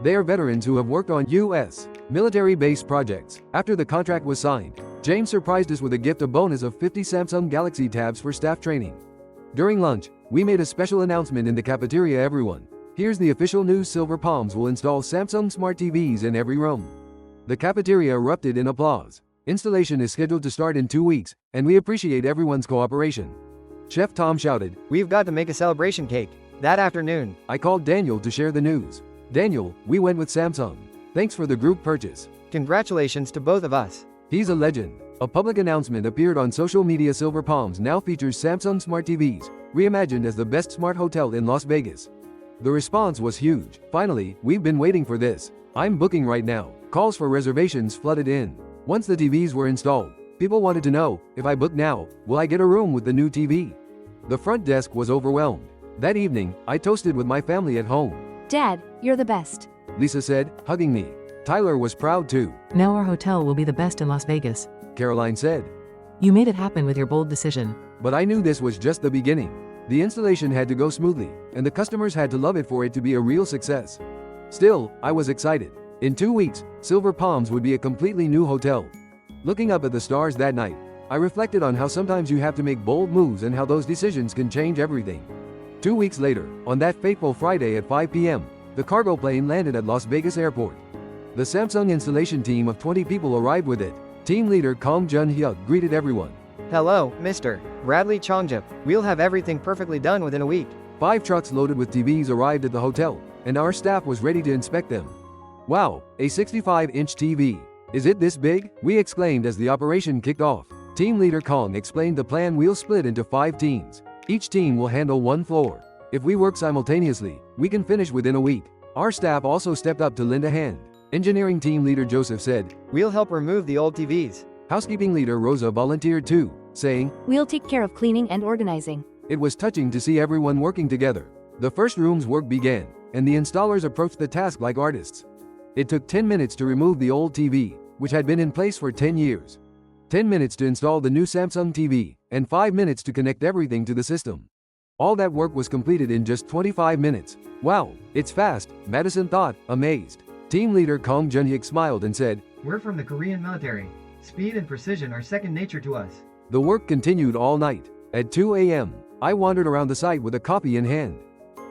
They are veterans who have worked on U.S. military-based projects. After the contract was signed, James surprised us with a gift, a bonus of 50 Samsung Galaxy tabs for staff training. During lunch, we made a special announcement in the cafeteria. Everyone, here's the official news: Silver Palms will install Samsung Smart TVs in every room. The cafeteria erupted in applause. Installation is scheduled to start in 2 weeks, and we appreciate everyone's cooperation. Chef Tom shouted, We've got to make a celebration cake. That afternoon, I called Daniel to share the news. Daniel, we went with Samsung. Thanks for the group purchase. Congratulations to both of us. He's a legend. A public announcement appeared on social media. Silver Palms now features Samsung Smart TVs, reimagined as the best smart hotel in Las Vegas. The response was huge. Finally, we've been waiting for this. I'm booking right now. Calls for reservations flooded in. Once the TVs were installed, people wanted to know, if I book now, will I get a room with the new TV? The front desk was overwhelmed. That evening, I toasted with my family at home. Dad, you're the best. Lisa said, hugging me. Tyler was proud too. Now our hotel will be the best in Las Vegas. Caroline said. You made it happen with your bold decision. But I knew this was just the beginning. The installation had to go smoothly, and the customers had to love it for it to be a real success. Still, I was excited. In 2 weeks, Silver Palms would be a completely new hotel. Looking up at the stars that night, I reflected on how sometimes you have to make bold moves and how those decisions can change everything. 2 weeks later, on that fateful Friday at 5 p.m., the cargo plane landed at Las Vegas Airport. The Samsung installation team of 20 people arrived with it. Team leader Kong Jun-hyuk greeted everyone. Hello, Mr. Bradley Chongjip. We'll have everything perfectly done within a week. 5 trucks loaded with TVs arrived at the hotel, and our staff was ready to inspect them. Wow, a 65-inch TV. Is it this big? We exclaimed as the operation kicked off. Team leader Kong explained the plan. We'll split into 5 teams. Each team will handle 1 floor. If we work simultaneously, we can finish within a week. Our staff also stepped up to lend a hand. Engineering team leader Joseph said, We'll help remove the old TVs. Housekeeping leader Rosa volunteered too, saying, We'll take care of cleaning and organizing. It was touching to see everyone working together. The first room's work began, and the installers approached the task like artists. It took 10 minutes to remove the old TV, which had been in place for 10 years. 10 minutes to install the new Samsung TV, and 5 minutes to connect everything to the system. All that work was completed in just 25 minutes. Wow, it's fast, Madison thought, amazed. Team leader Kong Jun-hyuk smiled and said, We're from the Korean military. Speed and precision are second nature to us. The work continued all night. At 2 a.m., I wandered around the site with a copy in hand.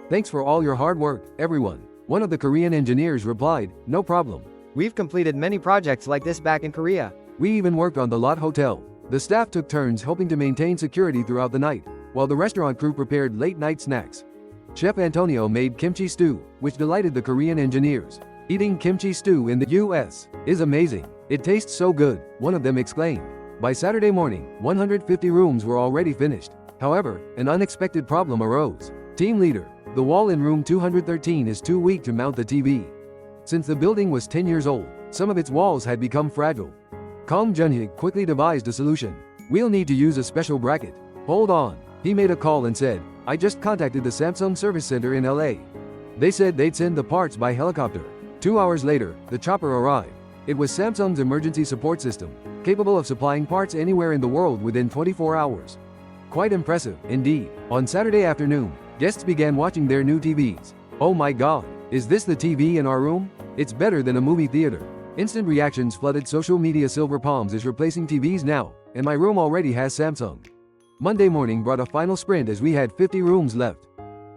Thanks for all your hard work, everyone. One of the Korean engineers replied, no problem. We've completed many projects like this back in Korea. We even worked on the Lot Hotel. The staff took turns helping to maintain security throughout the night, while the restaurant crew prepared late-night snacks. Chef Antonio made kimchi stew, which delighted the Korean engineers. Eating kimchi stew in the U.S. is amazing. It tastes so good, one of them exclaimed. By Saturday morning, 150 rooms were already finished. However, an unexpected problem arose. Team leader, the wall in room 213 is too weak to mount the TV. Since the building was 10 years old, some of its walls had become fragile. Kong Jun-hyuk quickly devised a solution. We'll need to use a special bracket. Hold on. He made a call and said, I just contacted the Samsung Service Center in LA. They said they'd send the parts by helicopter. 2 hours later, the chopper arrived. It was Samsung's emergency support system, capable of supplying parts anywhere in the world within 24 hours. Quite impressive, indeed. On Saturday afternoon, guests began watching their new TVs. Oh my god, is this the TV in our room? It's better than a movie theater. Instant reactions flooded social media. Silver Palms is replacing TVs now, and my room already has Samsung. Monday morning brought a final sprint as we had 50 rooms left.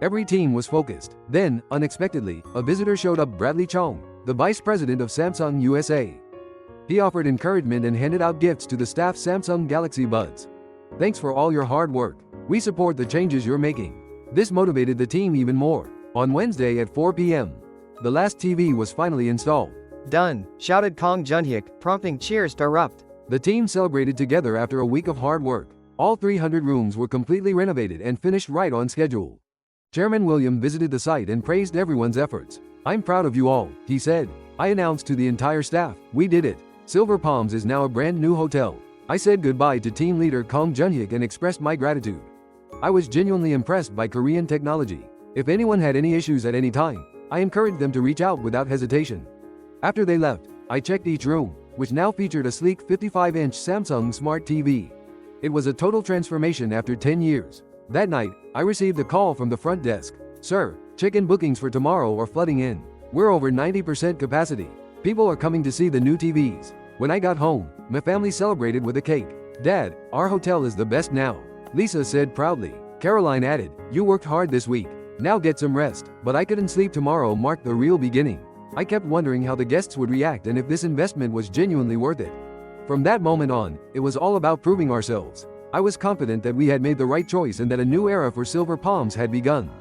Every team was focused. Then, unexpectedly, a visitor showed up. Bradley Chong, the vice president of Samsung USA. He offered encouragement and handed out gifts to the staff. Samsung Galaxy Buds. Thanks for all your hard work. We support the changes you're making. This motivated the team even more. On Wednesday at 4 p.m., the last TV was finally installed. Done, shouted Kong Jun-hyuk, prompting cheers to erupt. The team celebrated together after a week of hard work. All 300 rooms were completely renovated and finished right on schedule. Chairman William visited the site and praised everyone's efforts. I'm proud of you all, he said. I announced to the entire staff, we did it. Silver Palms is now a brand new hotel. I said goodbye to team leader Kong Jun-hyuk and expressed my gratitude. I was genuinely impressed by Korean technology. If anyone had any issues at any time, I encouraged them to reach out without hesitation. After they left, I checked each room, which now featured a sleek 55-inch Samsung Smart TV. It was a total transformation after 10 years. That night, I received a call from the front desk. Sir, check-in bookings for tomorrow are flooding in. We're over 90% capacity. People are coming to see the new TVs. When I got home, my family celebrated with a cake. Dad, our hotel is the best now, Lisa said proudly. Caroline added, you worked hard this week. Now get some rest. But I couldn't sleep. Tomorrow marked the real beginning. I kept wondering how the guests would react and if this investment was genuinely worth it. From that moment on, it was all about proving ourselves. I was confident that we had made the right choice and that a new era for Silver Palms had begun.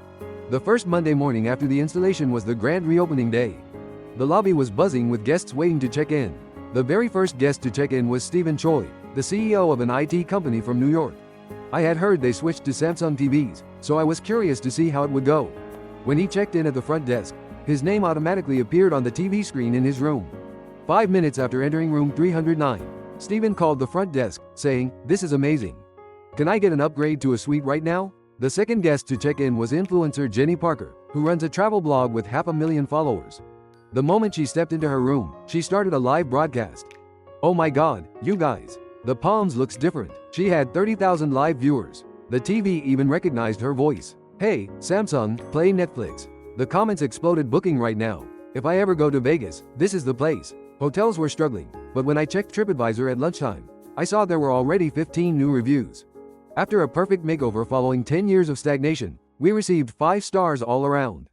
The first Monday morning after the installation was the grand reopening day. The lobby was buzzing with guests waiting to check in. The very first guest to check in was Stephen Choi, the CEO of an IT company from New York. I had heard they switched to Samsung TVs, so I was curious to see how it would go. When he checked in at the front desk, his name automatically appeared on the TV screen in his room. 5 minutes after entering room 309, Stephen called the front desk, saying, "This is amazing. Can I get an upgrade to a suite right now?" The second guest to check in was influencer Jenny Parker, who runs a travel blog with 500,000 followers. The moment she stepped into her room, she started a live broadcast. "Oh my god, you guys. The Palms looks different." She had 30,000 live viewers. The TV even recognized her voice. "Hey, Samsung, play Netflix." The comments exploded. "Booking right now. If I ever go to Vegas, this is the place." Hotels were struggling, but when I checked TripAdvisor at lunchtime, I saw there were already 15 new reviews. After a perfect makeover following 10 years of stagnation, we received 5 stars all around.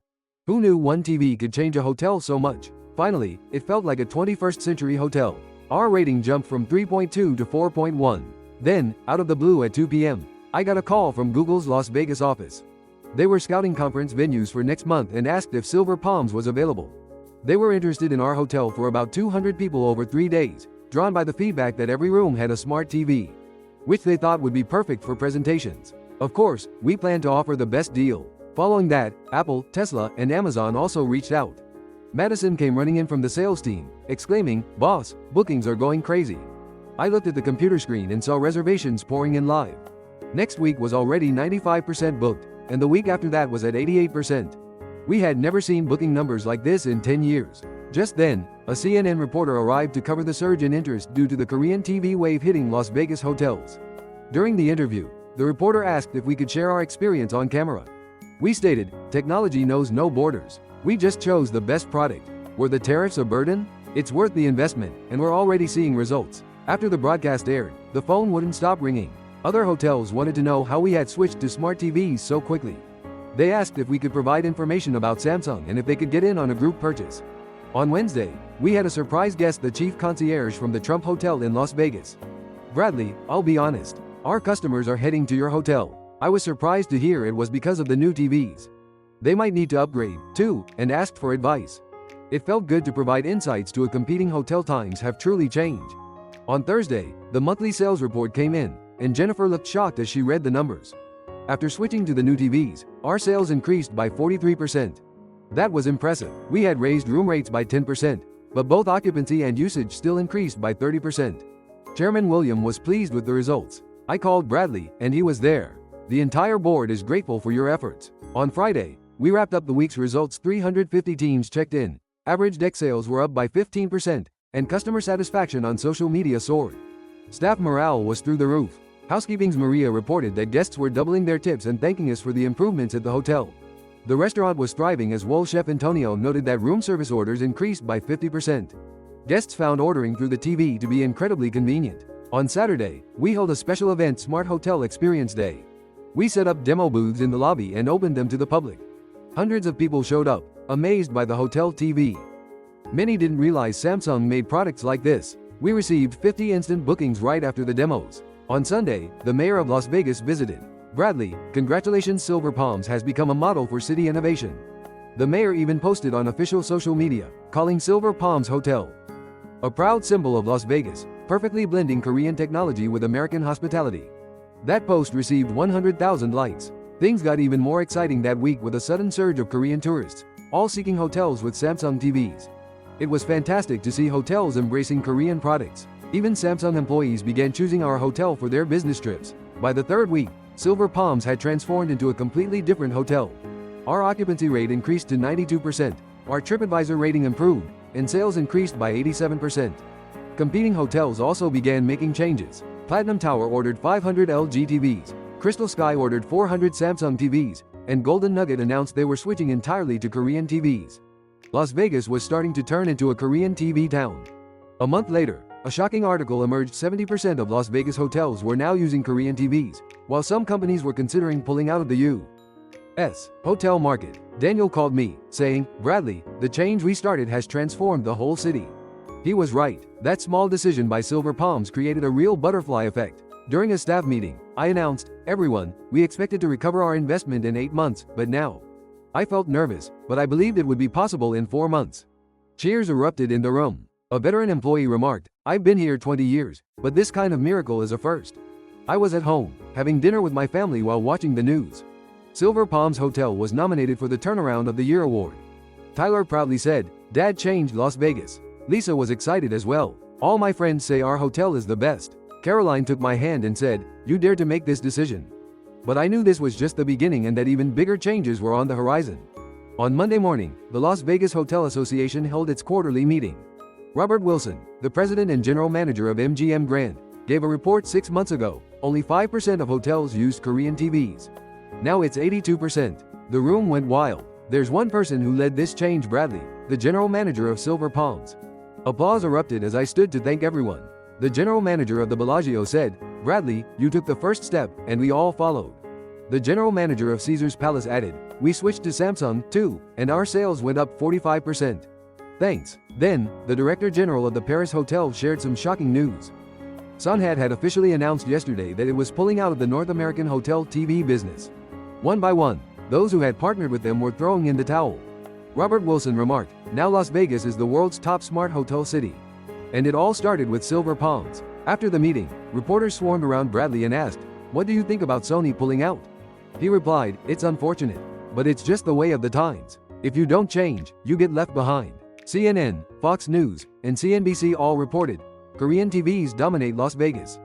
Who knew one TV could change a hotel so much? Finally, it felt like a 21st century hotel. Our rating jumped from 3.2 to 4.1. Then, out of the blue at 2 p.m., I got a call from Google's Las Vegas office. They were scouting conference venues for next month and asked if Silver Palms was available. They were interested in our hotel for about 200 people over 3 days, drawn by the feedback that every room had a smart TV, which they thought would be perfect for presentations. Of course, we planned to offer the best deal. Following that, Apple, Tesla, and Amazon also reached out. Madison came running in from the sales team, exclaiming, "Boss, bookings are going crazy." I looked at the computer screen and saw reservations pouring in live. Next week was already 95% booked, and the week after that was at 88%. We had never seen booking numbers like this in 10 years. Just then, a CNN reporter arrived to cover the surge in interest due to the Korean TV wave hitting Las Vegas hotels. During the interview, the reporter asked if we could share our experience on camera. We stated, "Technology knows no borders. We just chose the best product. Were the tariffs a burden? It's worth the investment, and we're already seeing results." After the broadcast aired, the phone wouldn't stop ringing. Other hotels wanted to know how we had switched to smart TVs so quickly. They asked if we could provide information about Samsung and if they could get in on a group purchase. On Wednesday, we had a surprise guest, the chief concierge from the Trump Hotel in Las Vegas. "Bradley, I'll be honest. Our customers are heading to your hotel. I was surprised to hear it was because of the new TVs. They might need to upgrade, too, and asked for advice. It felt good to provide insights to a competing hotel. Times have truly changed." On Thursday, the monthly sales report came in, and Jennifer looked shocked as she read the numbers. After switching to the new TVs, our sales increased by 43%. That was impressive. We had raised room rates by 10%, but both occupancy and usage still increased by 30%. Chairman William was pleased with the results. I called Bradley, and he was there. "The entire board is grateful for your efforts." On Friday, we wrapped up the week's results. 350 teams checked in. Average deck sales were up by 15%, and customer satisfaction on social media soared. Staff morale was through the roof. Housekeeping's Maria reported that guests were doubling their tips and thanking us for the improvements at the hotel. The restaurant was thriving as Wall Chef Antonio noted that room service orders increased by 50%. Guests found ordering through the TV to be incredibly convenient. On Saturday, we held a special event, Smart Hotel Experience Day. We set up demo booths in the lobby and opened them to the public. Hundreds of people showed up, amazed by the hotel TV. Many didn't realize Samsung made products like this. We received 50 instant bookings right after the demos. On Sunday, the mayor of Las Vegas visited. "Bradley, congratulations, Silver Palms has become a model for city innovation." The mayor even posted on official social media, calling Silver Palms Hotel a proud symbol of Las Vegas, perfectly blending Korean technology with American hospitality. That post received 100,000 likes. Things got even more exciting that week with a sudden surge of Korean tourists, all seeking hotels with Samsung TVs. It was fantastic to see hotels embracing Korean products. Even Samsung employees began choosing our hotel for their business trips. By the third week, Silver Palms had transformed into a completely different hotel. Our occupancy rate increased to 92%, our TripAdvisor rating improved, and sales increased by 87%. Competing hotels also began making changes. Platinum Tower ordered 500 LG TVs, Crystal Sky ordered 400 Samsung TVs, and Golden Nugget announced they were switching entirely to Korean TVs. Las Vegas was starting to turn into a Korean TV town. A month later, a shocking article emerged: 70% of Las Vegas hotels were now using Korean TVs, while some companies were considering pulling out of the U.S. hotel market. Daniel called me, saying, "Bradley, the change we started has transformed the whole city." He was right. That small decision by Silver Palms created a real butterfly effect. During a staff meeting, I announced, "Everyone, we expected to recover our investment in 8 months, but now." I felt nervous, but I believed it would be possible in 4 months. Cheers erupted in the room. A veteran employee remarked, "I've been here 20 years, but this kind of miracle is a first. I was at home, having dinner with my family while watching the news." Silver Palms Hotel was nominated for the Turnaround of the Year award. Tyler proudly said, "Dad changed Las Vegas." Lisa was excited as well. "All my friends say our hotel is the best." Caroline took my hand and said, "You dared to make this decision." But I knew this was just the beginning and that even bigger changes were on the horizon. On Monday morning, the Las Vegas Hotel Association held its quarterly meeting. Robert Wilson, the president and general manager of MGM Grand, gave a report 6 months ago. Only 5% of hotels used Korean TVs. Now it's 82%. The room went wild. There's one person who led this change: Bradley, the general manager of Silver Palms. Applause erupted as I stood to thank everyone. The general manager of the Bellagio said, "Bradley, you took the first step, and we all followed." The general manager of Caesar's Palace added, "We switched to Samsung, too, and our sales went up 45%. Thanks." Then, the director general of the Paris Hotel shared some shocking news. Sonhat had officially announced yesterday that it was pulling out of the North American hotel TV business. One by one, those who had partnered with them were throwing in the towel. Robert Wilson remarked, "Now Las Vegas is the world's top smart hotel city." And it all started with Silver Palms. After the meeting, reporters swarmed around Bradley and asked, "What do you think about Sony pulling out?" He replied, "It's unfortunate, but it's just the way of the times. If you don't change, you get left behind." CNN, Fox News, and CNBC all reported, Korean TVs dominate Las Vegas.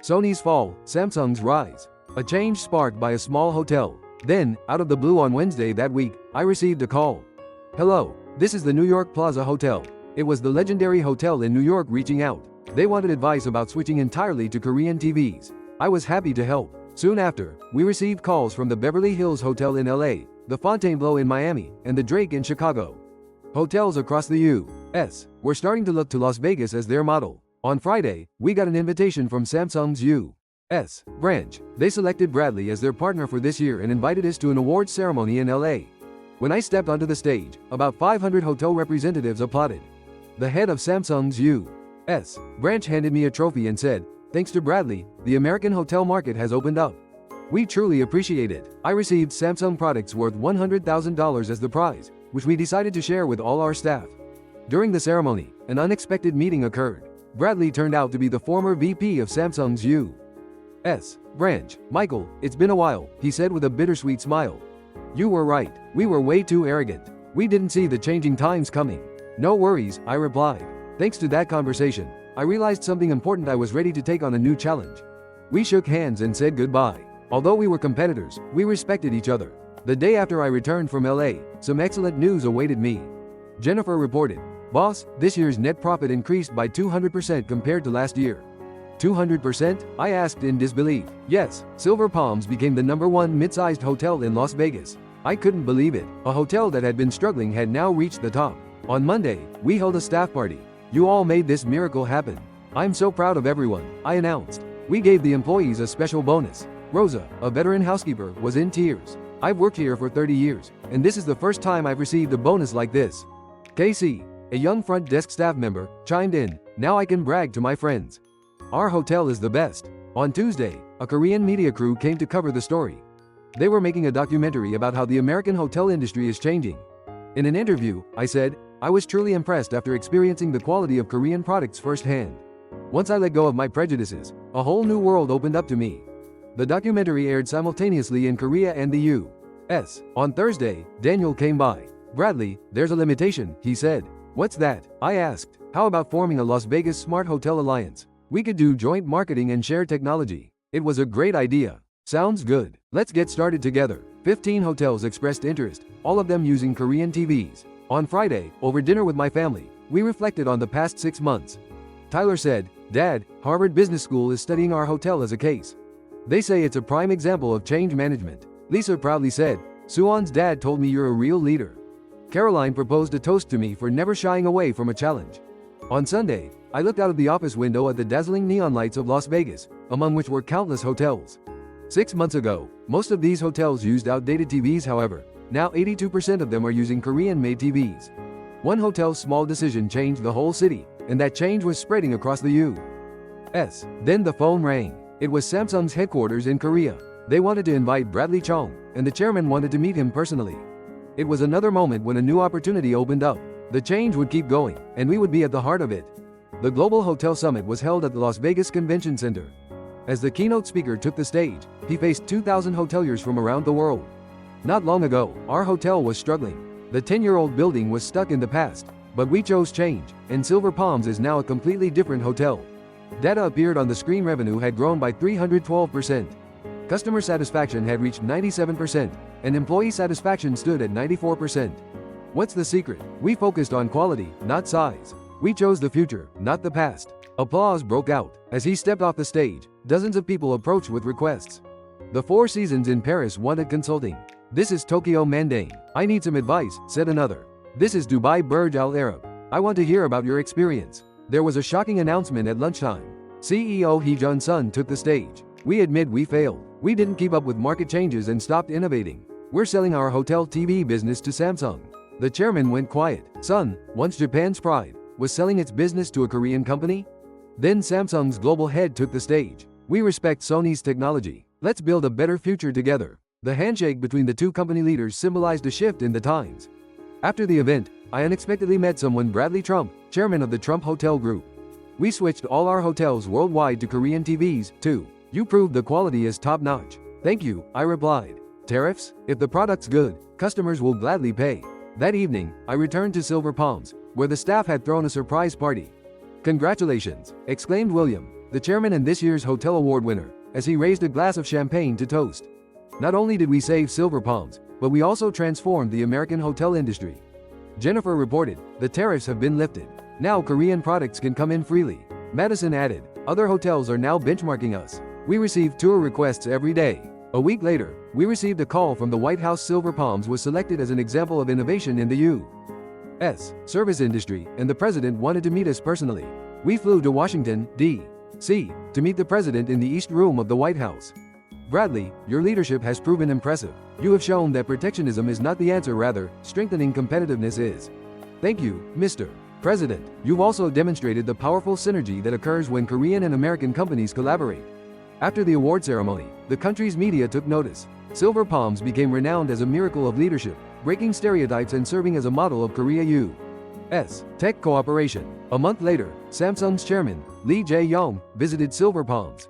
Sony's fall, Samsung's rise. A change sparked by a small hotel. Then, out of the blue on Wednesday that week, I received a call. "Hello, this is the New York Plaza Hotel." It was the legendary hotel in New York reaching out. They wanted advice about switching entirely to Korean TVs. I was happy to help. Soon after, we received calls from the Beverly Hills Hotel in LA, the Fontainebleau in Miami, and the Drake in Chicago. Hotels across the U.S. were starting to look to Las Vegas as their model. On Friday, we got an invitation from Samsung's U.S. branch. They selected Bradley as their partner for this year and invited us to an awards ceremony in LA. When I stepped onto the stage, about 500 hotel representatives applauded. The head of Samsung's U.S. branch handed me a trophy and said, "Thanks to Bradley, the American hotel market has opened up. We truly appreciate it." I received Samsung products worth $100,000 as the prize, which we decided to share with all our staff. During the ceremony, an unexpected meeting occurred. Bradley turned out to be the former VP of Samsung's U.S. branch. "Michael, it's been a while," he said with a bittersweet smile. "You were right. We were way too arrogant. We didn't see the changing times coming." "No worries," I replied. Thanks to that conversation, I realized something important: I was ready to take on a new challenge. We shook hands and said goodbye. Although we were competitors, we respected each other. The day after I returned from LA, some excellent news awaited me. Jennifer reported, "Boss, this year's net profit increased by 200% compared to last year." 200%? I asked in disbelief. Yes, Silver Palms became the #1 mid-sized hotel in Las Vegas. I couldn't believe it. A hotel that had been struggling had now reached the top. On Monday, we held a staff party. "You all made this miracle happen. I'm so proud of everyone," I announced. We gave the employees a special bonus. Rosa, a veteran housekeeper, was in tears. "I've worked here for 30 years, and this is the first time I've received a bonus like this." Casey, a young front desk staff member, chimed in, "Now I can brag to my friends. Our hotel is the best." On Tuesday, a Korean media crew came to cover the story. They were making a documentary about how the American hotel industry is changing. In an interview, I said, "I was truly impressed after experiencing the quality of Korean products firsthand. Once I let go of my prejudices, a whole new world opened up to me." The documentary aired simultaneously in Korea and the U.S. On Thursday, Daniel came by. "Bradley, there's a limitation," he said. "What's that?" I asked. "How about forming a Las Vegas Smart Hotel Alliance? We could do joint marketing and share technology." It was a great idea. "Sounds good. Let's get started together." 15 hotels expressed interest, all of them using Korean TVs. On Friday, over dinner with my family, we reflected on the past 6 months. Tyler said, "Dad, Harvard Business School is studying our hotel as a case. They say it's a prime example of change management." Lisa proudly said, "Suwon's dad told me you're a real leader." Caroline proposed a toast to me for never shying away from a challenge. On Sunday, I looked out of the office window at the dazzling neon lights of Las Vegas, among which were countless hotels. 6 months ago, most of these hotels used outdated TVs. However, now 82% of them are using Korean-made TVs. One hotel's small decision changed the whole city, and that change was spreading across the U.S. Then the phone rang. It was Samsung's headquarters in Korea. They wanted to invite Bradley Chong, and the chairman wanted to meet him personally. It was another moment when a new opportunity opened up. The change would keep going, and we would be at the heart of it. The Global Hotel Summit was held at the Las Vegas Convention Center. As the keynote speaker took the stage, he faced 2,000 hoteliers from around the world. Not long ago, our hotel was struggling. The 10-year-old building was stuck in the past, but we chose change, and Silver Palms is now a completely different hotel. Data appeared on the screen. Revenue had grown by 312%. Customer satisfaction had reached 97%, and employee satisfaction stood at 94%. What's the secret? We focused on quality, not size. We chose the future, not the past. Applause broke out. As he stepped off the stage, dozens of people approached with requests. The Four Seasons in Paris wanted consulting. This is Tokyo Mandain. I need some advice, said another. This is Dubai Burj Al Arab. I want to hear about your experience. There was a shocking announcement at lunchtime. CEO Hee Jun-sun took the stage. We admit we failed. We didn't keep up with market changes and stopped innovating. We're selling our hotel TV business to Samsung. The chairman went quiet. Sun, once Japan's pride, was selling its business to a Korean company? Then Samsung's global head took the stage. We respect Sony's technology. Let's build a better future together. The handshake between the two company leaders symbolized a shift in the times. After the event, I unexpectedly met someone. Bradley Trump, chairman of the Trump Hotel Group. We switched all our hotels worldwide to Korean TVs, too. You proved the quality is top-notch. Thank you, I replied. Tariffs? If the product's good, customers will gladly pay. That evening, I returned to Silver Palms, where the staff had thrown a surprise party. Congratulations, exclaimed William, the chairman and this year's hotel award winner, as he raised a glass of champagne to toast. Not only did we save Silver Palms, but we also transformed the American hotel industry. Jennifer reported, the tariffs have been lifted. Now Korean products can come in freely. Madison added, other hotels are now benchmarking us. We receive tour requests every day. A week later, we received a call from the White House. Silver Palms was selected as an example of innovation in the U.S. service industry, and the president wanted to meet us personally. We flew to Washington, D.C., to meet the president in the East Room of the White House. Bradley, your leadership has proven impressive. You have shown that protectionism is not the answer, rather, strengthening competitiveness is. Thank you, Mr. President. You've also demonstrated the powerful synergy that occurs when Korean and American companies collaborate. After the award ceremony, the country's media took notice. Silver Palms became renowned as a miracle of leadership, breaking stereotypes and serving as a model of Korea-U.S. tech cooperation. A month later, Samsung's chairman, Lee Jae-yong, visited Silver Palms.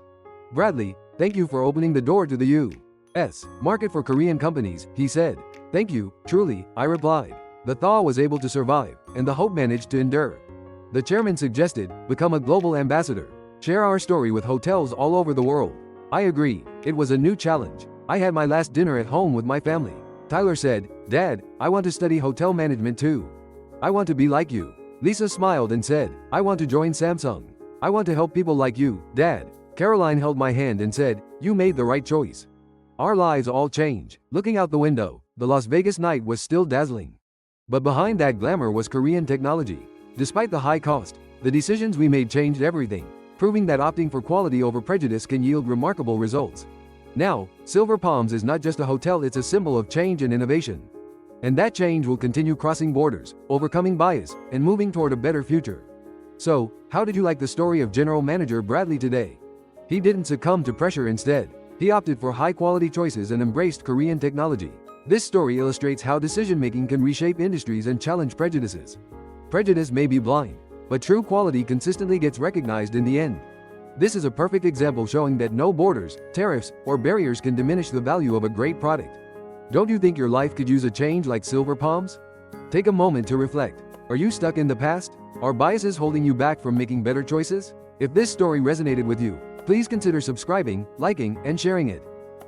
Bradley, thank you for opening the door to the U.S. market for Korean companies, he said. Thank you, truly, I replied. The thaw was able to survive, and the hope managed to endure. The chairman suggested, become a global ambassador. Share our story with hotels all over the world. I agreed. It was a new challenge. I had my last dinner at home with my family. Tyler said, Dad, I want to study hotel management too. I want to be like you. Lisa smiled and said, I want to join Samsung. I want to help people like you, Dad. Caroline held my hand and said, you made the right choice. Our lives all change. Looking out the window, the Las Vegas night was still dazzling. But behind that glamour was Korean technology. Despite the high cost, the decisions we made changed everything, proving that opting for quality over prejudice can yield remarkable results. Now, Silver Palms is not just a hotel, it's a symbol of change and innovation. And that change will continue, crossing borders, overcoming bias, and moving toward a better future. So, how did you like the story of General Manager Bradley today? He didn't succumb to pressure. Instead, he opted for high-quality choices and embraced Korean technology. This story illustrates how decision-making can reshape industries and challenge prejudices. Prejudice may be blind, but true quality consistently gets recognized in the end. This is a perfect example showing that no borders, tariffs, or barriers can diminish the value of a great product. Don't you think your life could use a change like Silver Palms? Take a moment to reflect. Are you stuck in the past? Are biases holding you back from making better choices? If this story resonated with you, please consider subscribing, liking, and sharing it.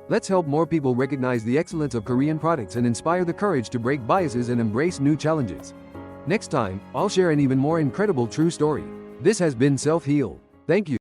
Let's help more people recognize the excellence of Korean products and inspire the courage to break biases and embrace new challenges. Next time, I'll share an even more incredible true story. This has been Self-Heal. Thank you.